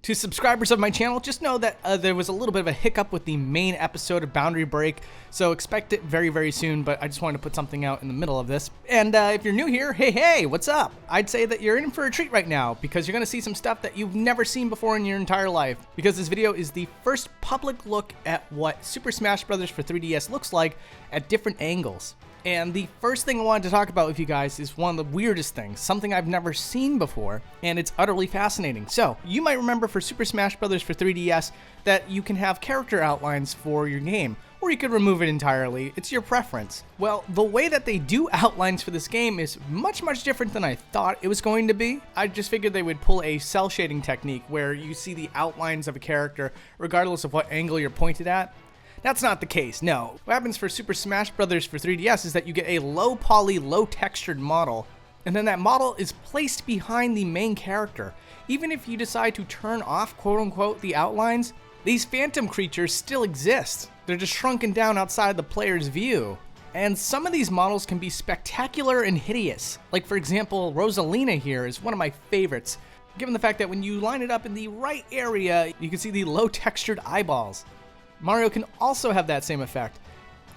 To subscribers of my channel, just know that there was a little bit of a hiccup with the main episode of Boundary Break, so expect it very, very soon, but I just wanted to put something out in the middle of this. And if you're new here, hey, what's up? I'd say that you're in for a treat right now, because you're going to see some stuff that you've never seen before in your entire life, because this video is the first public look at what Super Smash Bros. For 3DS looks like at different angles. And the first thing I wanted to talk about with you guys is one of the weirdest things, something I've never seen before, and it's utterly fascinating. So, you might remember for Super Smash Bros. For 3DS that you can have character outlines for your game, or you could remove it entirely, it's your preference. Well, the way that they do outlines for this game is much different than I thought it was going to be. I just figured they would pull a cell shading technique where you see the outlines of a character regardless of what angle you're pointed at. That's not the case, no. What happens for Super Smash Bros. For 3DS is that you get a low poly, low textured model, and then that model is placed behind the main character. Even if you decide to turn off, quote unquote, the outlines, these phantom creatures still exist. They're just shrunken down outside the player's view. And some of these models can be spectacular and hideous. Like for example, Rosalina here is one of my favorites, given the fact that when you line it up in the right area, you can see the low textured eyeballs. Mario can also have that same effect.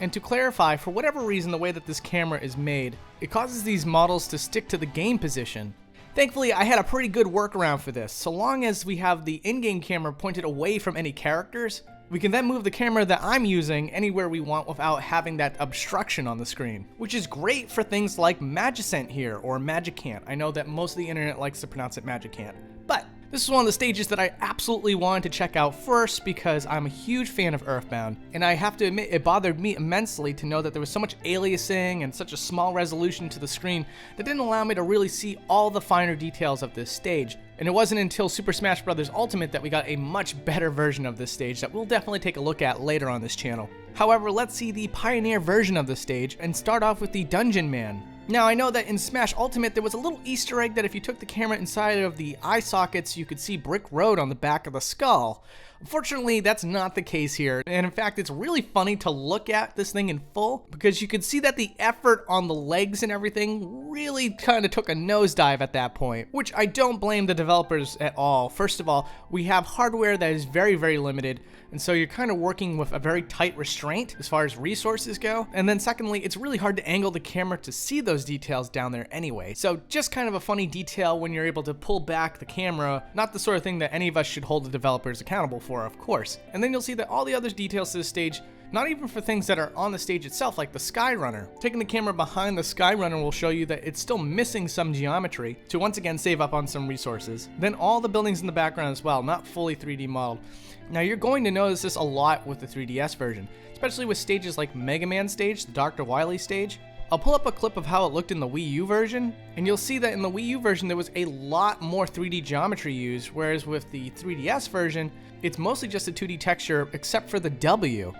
And to clarify, for whatever reason the way that this camera is made, it causes these models to stick to the game position. Thankfully, I had a pretty good workaround for this. So long as we have the in-game camera pointed away from any characters, we can then move the camera that I'm using anywhere we want without having that obstruction on the screen, which is great for things like Magicant here, or Magicant. I know that most of the internet likes to pronounce it Magicant, but this is one of the stages that I absolutely wanted to check out first because I'm a huge fan of Earthbound, and I have to admit it bothered me immensely to know that there was so much aliasing and such a small resolution to the screen that didn't allow me to really see all the finer details of this stage. And it wasn't until Super Smash Bros. Ultimate that we got a much better version of this stage that we'll definitely take a look at later on this channel. However, let's see the Pioneer version of the stage and start off with the Dungeon Man. Now, I know that in Smash Ultimate there was a little Easter egg that if you took the camera inside of the eye sockets, you could see Brick Road on the back of the skull. Unfortunately, that's not the case here, and in fact, it's really funny to look at this thing in full because you could see that the effort on the legs and everything really kind of took a nosedive at that point, which I don't blame the developers at all. First of all, we have hardware that is very limited, and so you're kind of working with a very tight restraint as far as resources go. And then secondly, it's really hard to angle the camera to see those details down there anyway. So just kind of a funny detail when you're able to pull back the camera, not the sort of thing that any of us should hold the developers accountable for, of course. And then you'll see that all the other details to this stage, not even for things that are on the stage itself, like the Skyrunner. Taking the camera behind the Skyrunner will show you that it's still missing some geometry to once again save up on some resources. Then all the buildings in the background as well, not fully 3D modeled. Now you're going to notice this a lot with the 3DS version, especially with stages like Mega Man stage, the Dr. Wily stage. I'll pull up a clip of how it looked in the Wii U version, and you'll see that in the Wii U version there was a lot more 3D geometry used, whereas with the 3DS version, it's mostly just a 2D texture except for the W.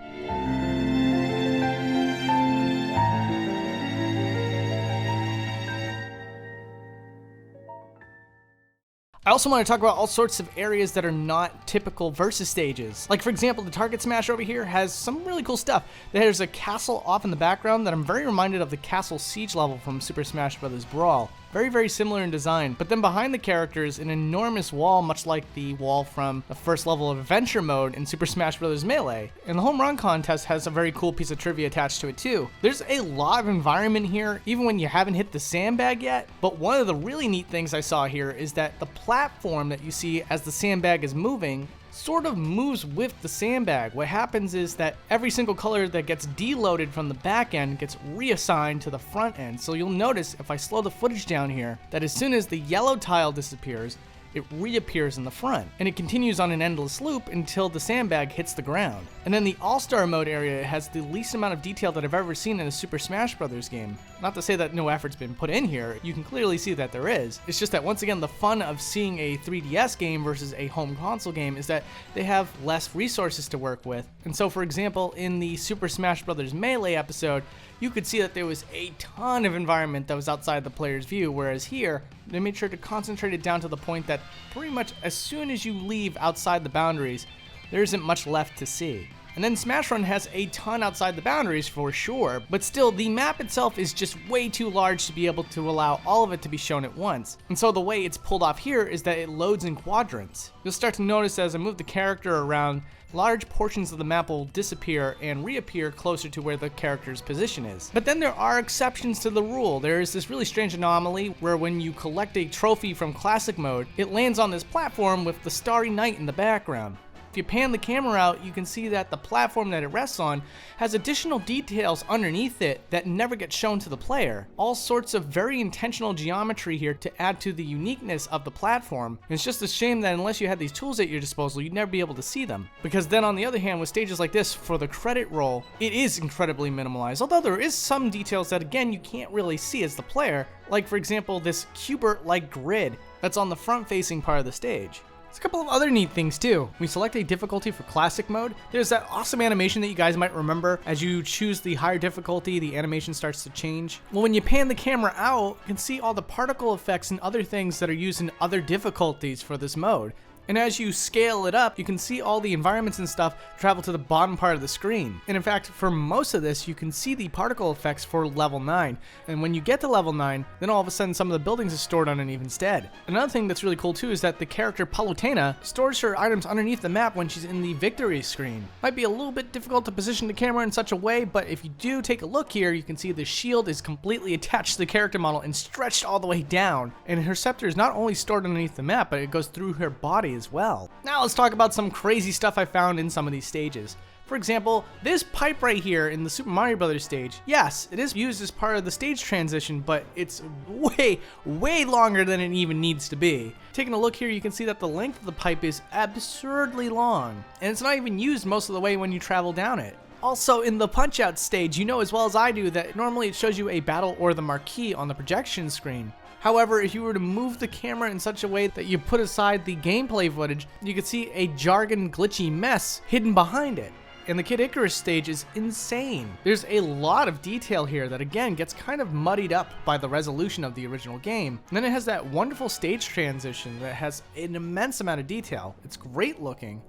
I also want to talk about all sorts of areas that are not typical versus stages. Like for example, the Target Smash over here has some really cool stuff. There's a castle off in the background that I'm very reminded of the Castle Siege level from Super Smash Bros. Brawl. Very similar in design, but then behind the characters, an enormous wall, much like the wall from the first level of Adventure Mode in Super Smash Bros. Melee. And the Home Run Contest has a very cool piece of trivia attached to it too. There's a lot of environment here, even when you haven't hit the sandbag yet, but one of the really neat things I saw here is that the platform that you see as the sandbag is moving sort of moves with the sandbag. What happens is that every single color that gets deloaded from the back end gets reassigned to the front end. So you'll notice if I slow the footage down here, that as soon as the yellow tile disappears, it reappears in the front, and it continues on an endless loop until the sandbag hits the ground. And then the All-Star Mode area has the least amount of detail that I've ever seen in a Super Smash Bros. Game. Not to say that no effort's been put in here, you can clearly see that there is. It's just that once again, the fun of seeing a 3DS game versus a home console game is that they have less resources to work with. And so for example, in the Super Smash Bros. Melee episode, you could see that there was a ton of environment that was outside the player's view, whereas here, they made sure to concentrate it down to the point that pretty much as soon as you leave outside the boundaries, there isn't much left to see. And then Smash Run has a ton outside the boundaries for sure, but still the map itself is just way too large to be able to allow all of it to be shown at once. And so the way it's pulled off here is that it loads in quadrants. You'll start to notice as I move the character around, large portions of the map will disappear and reappear closer to where the character's position is. But then there are exceptions to the rule. There is this really strange anomaly where when you collect a trophy from classic mode, it lands on this platform with the Starry Night in the background. If you pan the camera out, you can see that the platform that it rests on has additional details underneath it that never get shown to the player. All sorts of very intentional geometry here to add to the uniqueness of the platform. And it's just a shame that unless you had these tools at your disposal, you'd never be able to see them. Because then on the other hand, with stages like this, for the credit roll, it is incredibly minimalized. Although there is some details that again, you can't really see as the player. Like for example, this Cubert-like grid that's on the front-facing part of the stage. There's a couple of other neat things too. We select a difficulty for classic mode. There's that awesome animation that you guys might remember. As you choose the higher difficulty, the animation starts to change. Well, when you pan the camera out, you can see all the particle effects and other things that are used in other difficulties for this mode. And as you scale it up, you can see all the environments and stuff travel to the bottom part of the screen. And in fact, for most of this, you can see the particle effects for level 9. And when you get to level 9, then all of a sudden some of the buildings are stored underneath instead. Another thing that's really cool too is that the character Palutena stores her items underneath the map when she's in the victory screen. Might be a little bit difficult to position the camera in such a way, but if you do take a look here, you can see the shield is completely attached to the character model and stretched all the way down. And her scepter is not only stored underneath the map, but it goes through her body as well. Now let's talk about some crazy stuff I found in some of these stages. For example, this pipe right here in the Super Mario Brothers stage, yes, it is used as part of the stage transition, but it's way longer than it even needs to be. Taking a look here, you can see that the length of the pipe is absurdly long, and it's not even used most of the way when you travel down it. Also, in the Punch-Out stage, you know as well as I do that normally it shows you a battle or the marquee on the projection screen. However, if you were to move the camera in such a way that you put aside the gameplay footage, you could see a jargon glitchy mess hidden behind it. And the Kid Icarus stage is insane. There's a lot of detail here that again gets kind of muddied up by the resolution of the original game. And then it has that wonderful stage transition that has an immense amount of detail. It's great looking.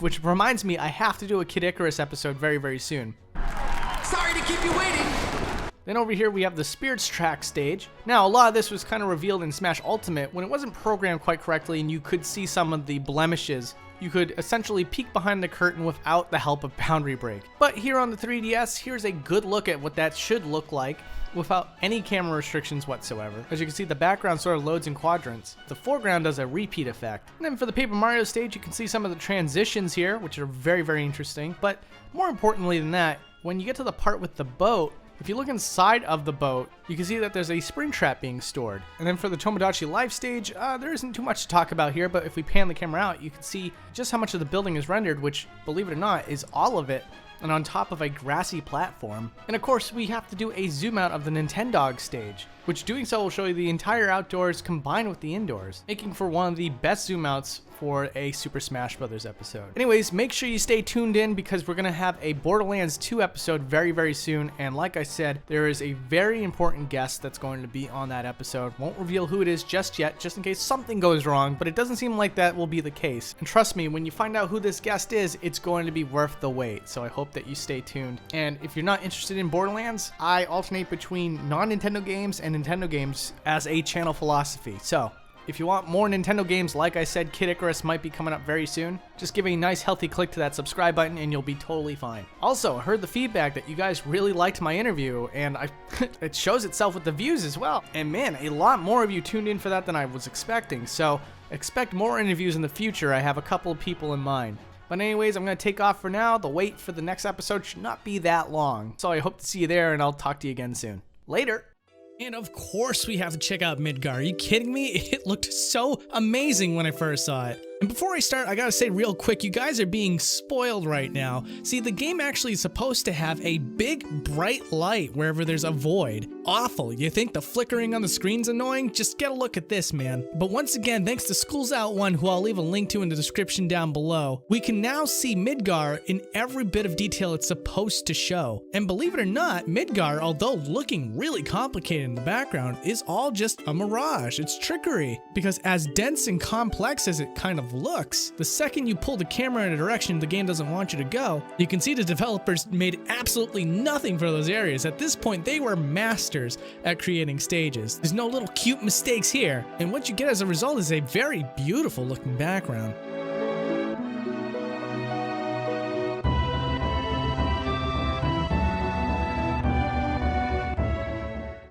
Which reminds me, I have to do a Kid Icarus episode very soon. Sorry to keep you waiting! Then over here we have the Spirits Track stage. Now a lot of this was kind of revealed in Smash Ultimate when it wasn't programmed quite correctly and you could see some of the blemishes. You could essentially peek behind the curtain without the help of Boundary Break. But here on the 3DS, here's a good look at what that should look like without any camera restrictions whatsoever. As you can see, the background sort of loads in quadrants. The foreground does a repeat effect. And then for the Paper Mario stage, you can see some of the transitions here, which are very interesting. But more importantly than that, when you get to the part with the boat, if you look inside of the boat, you can see that there's a spring trap being stored. And then for the Tomodachi Life stage, there isn't too much to talk about here, but if we pan the camera out, you can see just how much of the building is rendered, which, believe it or not, is all of it, and on top of a grassy platform. And of course, we have to do a zoom out of the Nintendog stage, which doing so will show you the entire outdoors combined with the indoors, making for one of the best zoom outs for a Super Smash Bros. Episode. Anyways, make sure you stay tuned in because we're gonna have a Borderlands 2 episode very soon, and like I said, there is a very important guest that's going to be on that episode. Won't reveal who it is just yet, just in case something goes wrong, but it doesn't seem like that will be the case. And trust me, when you find out who this guest is, it's going to be worth the wait, so I hope that you stay tuned. And if you're not interested in Borderlands, I alternate between non-Nintendo games and Nintendo games as a channel philosophy. So if you want more Nintendo games, like I said, Kid Icarus might be coming up very soon. Just give a nice healthy click to that subscribe button and you'll be totally fine. Also, I heard the feedback that you guys really liked my interview, and it shows itself with the views as well. And man, a lot more of you tuned in for that than I was expecting. So expect more interviews in the future. I have a couple of people in mind. But anyways, I'm going to take off for now. The wait for the next episode should not be that long. So I hope to see you there, and I'll talk to you again soon. Later. And of course we have to check out Midgar. Are you kidding me? It looked so amazing when I first saw it. And before I start, I gotta say real quick, you guys are being spoiled right now. See, the game actually is supposed to have a big, bright light wherever there's a void. Awful. You think the flickering on the screen's annoying? Just get a look at this, man. But once again, thanks to School's Out 1, who I'll leave a link to in the description down below, we can now see Midgar in every bit of detail it's supposed to show. And believe it or not, Midgar, although looking really complicated in the background, is all just a mirage. It's trickery. Because as dense and complex as it kind of of looks. The second you pull the camera in a direction the game doesn't want you to go, you can see the developers made absolutely nothing for those areas. At this point, they were masters at creating stages. There's no little cute mistakes here, and what you get as a result is a very beautiful looking background.